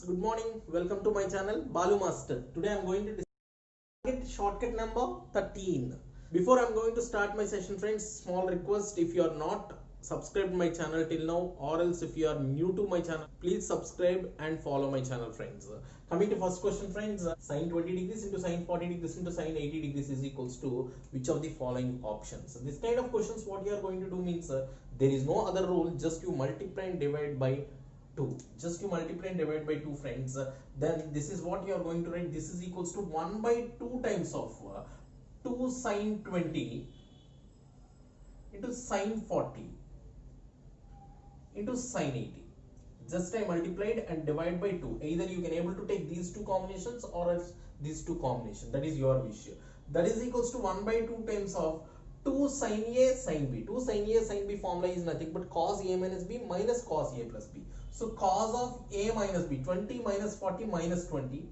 good morning. Welcome to my channel Balu Master. Today I am going to target shortcut number 13. Before I am going to start my session, friends, small request: if you are not subscribed my channel till now, or else if you are new to my channel, please subscribe and follow my channel, friends. Coming to first question, friends, sine 20 degrees into sine 40 degrees into sine 80 degrees is equals to which of the following options? This kind of questions, what you are going to do means there is no other rule, just you multiply and divide by 2. Just you multiply and divide by 2, friends. Then this is what you are going to write. This is equals to 1 by 2 times of 2 sine 20 into sine 40 into sine 80. Just I multiplied and divide by 2. Either you can able to take these two combinations or else these two combinations. That is your wish. That is equals to 1 by 2 times of 2 sin A sin B. 2 sin A sin B formula is nothing but cos A minus B minus cos A plus B. So cos of A minus B, 20 minus 40 minus 20,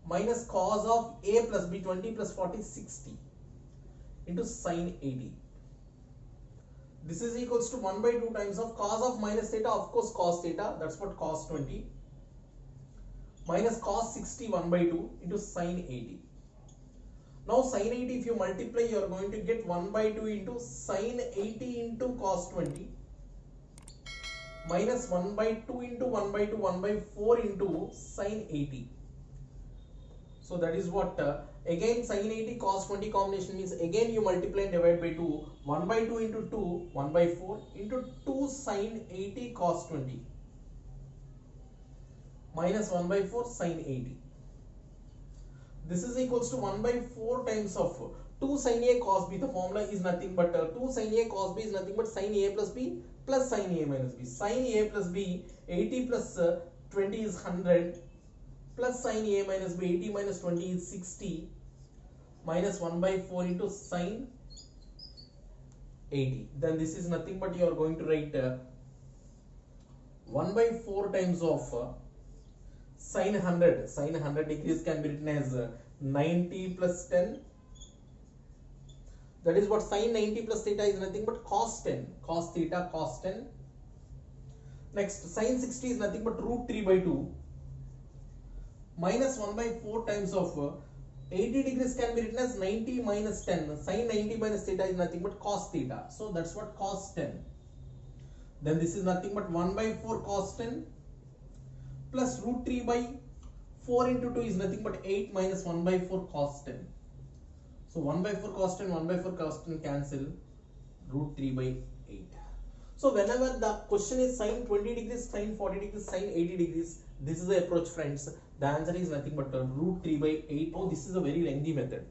minus cos of A plus B, 20 plus 40, 60 into sin 80. This is equals to 1 by 2 times of cos of minus theta, of course cos theta, that's what cos 20, minus cos 60 1 by 2 into sin 80. Now sin 80, if you multiply, you are going to get 1 by 2 into sin 80 into cos 20 minus 1 by 2 into 1 by 2 1 by 4 into sin 80. So that is what again sin 80 cos 20 combination means again you multiply and divide by 2. 1 by 2 into 2 1 by 4 into 2 sin 80 cos 20 minus 1 by 4 sin 80. This is equals to 1 by 4 times of 2 sin A cos B. The formula is nothing but 2 sin A cos B is nothing but sin A plus B plus sin A minus B. Sin A plus B, 80 plus 20 is 100 plus sin A minus B, 80 minus 20 is 60 minus 1 by 4 into sin 80. Then this is nothing but you are going to write 1 by 4 times of sin 100. Sin 100 degrees can be written as 90 plus 10. That is what sin 90 plus theta is nothing but cos 10. Cos theta cos 10. Next sin 60 is nothing but root 3 by 2 minus 1 by 4 times of 80 degrees can be written as 90 minus 10. Sin 90 minus theta is nothing but cos theta. So that's what cos 10. Then this is nothing but 1 by 4 cos 10 plus root 3 by 4 into 2 is nothing but 8 minus 1 by 4 cos 10. So 1 by 4 cos 10, 1 by 4 cos 10 cancel, root 3 by 8. So whenever the question is sin 20 degrees, sin 40 degrees, sin 80 degrees, this is the approach, friends. The answer is nothing but root 3 by 8. Oh, this is a very lengthy method.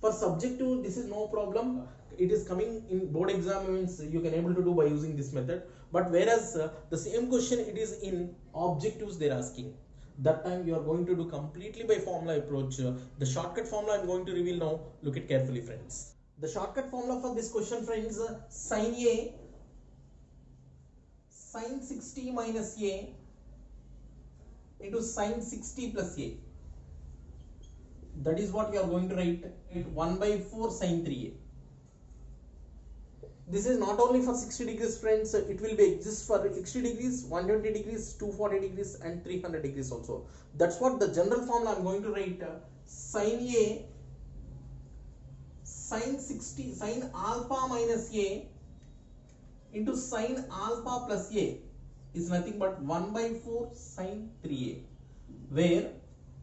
For subjective, this is no problem. It is coming in board exam, means you can able to do by using this method. But whereas the same question, it is in objectives they are asking. That time you are going to do completely by formula approach. The shortcut formula I am going to reveal now. Look it carefully, friends. The shortcut formula for this question, friends, sin A sin 60 minus A into sin 60 plus A. That is what you are going to write it 1 by 4 sin 3A. This is not only for 60 degrees, friends, it will be exist for 60 degrees, 120 degrees, 240 degrees and 300 degrees also. That's what the general formula I am going to write sin A sin 60 sin alpha minus A into sin alpha plus A is nothing but 1 by 4 sin 3A, where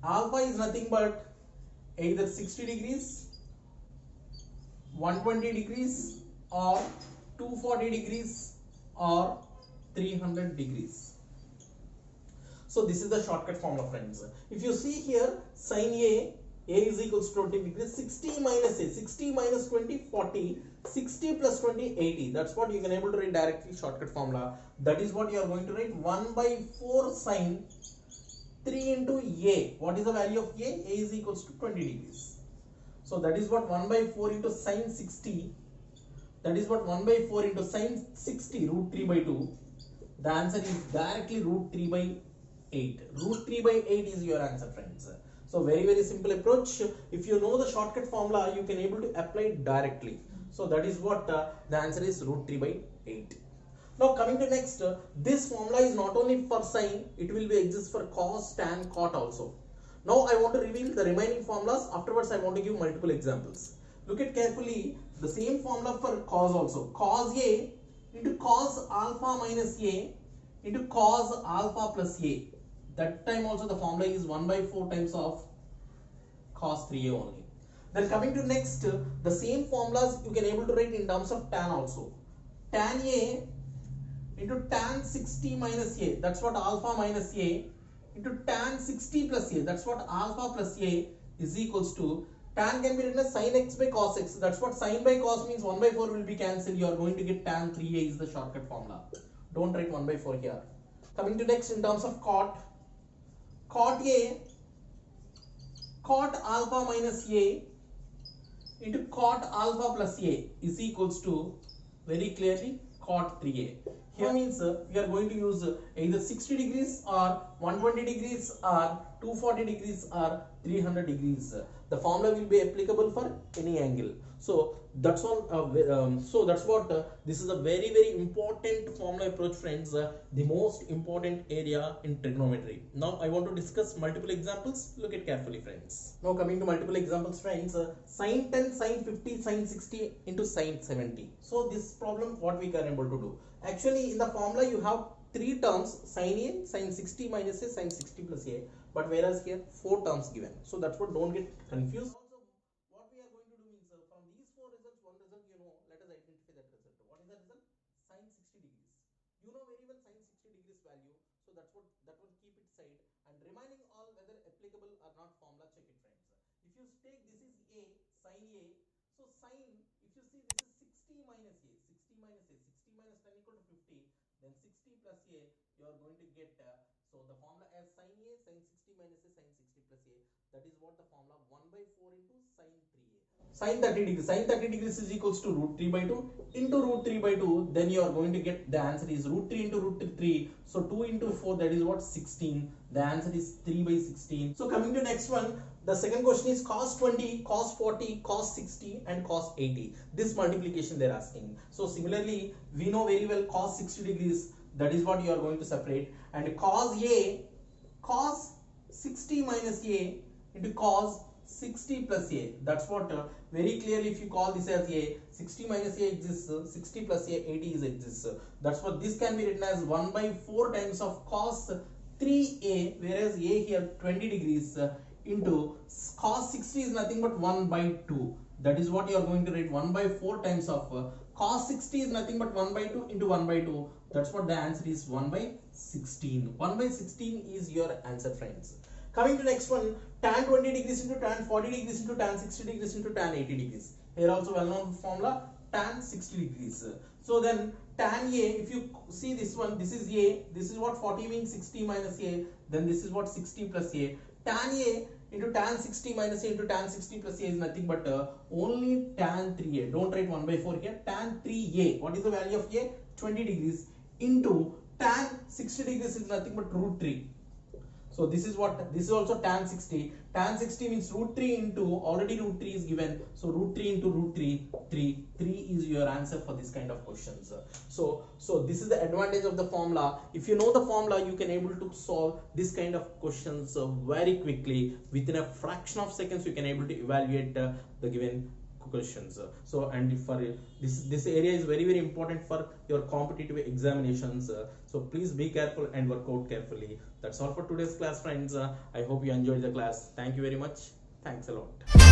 alpha is nothing but either 60 degrees, 120 degrees or 240 degrees or 300 degrees. So this is the shortcut formula, friends. If you see here, sin A is equals to 20 degrees, 60 minus A, 60 minus 20, 40, 60 plus 20, 80. That's what you can able to write directly shortcut formula. That is what you are going to write 1 by 4 sin 3 into A. What is the value of A? A is equals to 20 degrees. So that is what 1 by 4 into sin 60. That is what 1 by 4 into sin 60 root 3 by 2. The answer is directly root 3 by 8. Root 3 by 8 is your answer, friends. So very simple approach. If you know the shortcut formula, you can able to apply it directly. So that is what the answer is root 3 by 8. Now coming to next, this formula is not only for sine, it will be exist for cos, tan, cot also. Now I want to reveal the remaining formulas. Afterwards I want to give multiple examples. Look at carefully the same formula for cos also. Cos A into cos alpha minus A into cos alpha plus A. That time also the formula is 1 by 4 times of cos 3A only. Then coming to next, the same formulas you can able to write in terms of tan also. Tan A into tan 60 minus A, that's what alpha minus A, into tan 60 plus A, that's what alpha plus A, is equals to, tan can be written as sin x by cos x, that's what sin by cos means 1 by 4 will be cancelled. You are going to get tan 3A is the shortcut formula. Don't write 1 by 4 here. Coming to next, in terms of cot A, cot alpha minus A into cot alpha plus A is equals to, very clearly, cot 3A. Here means we are going to use either 60 degrees or 120 degrees or 240 degrees or 300 degrees. The formula will be applicable for any angle. So that's all. So that's what this is a very important formula approach, friends. The most important area in trigonometry. Now I want to discuss multiple examples. Look at carefully, friends. Now coming to multiple examples, friends. Sin 10, sin 50, sin 60 into sin 70. So this problem what we can able to do. Actually in the formula you have three terms, sin A, sin 60 minus A, sin 60 plus A. But whereas here 4 terms given. So that's what, don't get confused. What we are going to do means from these 4 results, one result you know, let us identify that result. What is the result? Sin 60 degrees. You know very well sin 60 degrees value, so that's what, that would keep it side, and remaining all whether applicable or not formula, check it, friends. If you take this is A, sin A, so sin, if you see this is 60 minus A, 60 minus A, 60 minus 10 equal to 50, then 60 plus A, you are going to get so the formula as sin A, sin 60 minus A, sin 60 plus A, that is what the formula 1 by 4 into sin 3A. Sin 30 degrees, sin 30 degrees is equals to root 3 by 2 into root 3 by 2, then you are going to get, the answer is root 3 into root 3, so 2 into 4, that is what, 16, the answer is 3 by 16. So coming to next one, the second question is cos 20, cos 40, cos 60 and cos 80. This multiplication they are asking. So similarly, we know very well cos 60 degrees, that is what you are going to separate, and cos A, cos 60 minus A into cos 60 plus A, that's what very clearly if you call this as A, 60 minus A exists, 60 plus A, 80 is exists. That's what this can be written as 1 by 4 times of cos 3A, whereas A here 20 degrees into cos 60 is nothing but 1 by 2. That is what you are going to write, 1 by 4 times of cos 60 is nothing but 1 by 2 into 1 by 2. That's what the answer is, 1 by 16. 1 by 16 is your answer, friends. Coming to next one, tan 20 degrees into tan 40 degrees into tan 60 degrees into tan 80 degrees. Here also well known formula, tan 60 degrees. So then tan A, if you see this one, this is A, this is what 40 means 60 minus A, then this is what 60 plus A. Tan A into tan 60 minus A into tan 60 plus A is nothing but only tan 3A. Don't write 1 by 4 here. Tan 3A, what is the value of A? 20 degrees into tan 60 degrees is nothing but root 3. So this is what, this is also tan 60. Tan 60 means root 3 into, already root 3 is given. So root 3 into root 3, 3 is your answer for this kind of questions. So this is the advantage of the formula. If you know the formula, you can able to solve this kind of questions very quickly. Within a fraction of seconds, you can able to evaluate the given questions. So and for this area is very important for your competitive examinations. So please be careful and work out carefully. That's all for today's class, friends. I hope you enjoyed the class. Thank you very much. Thanks a lot.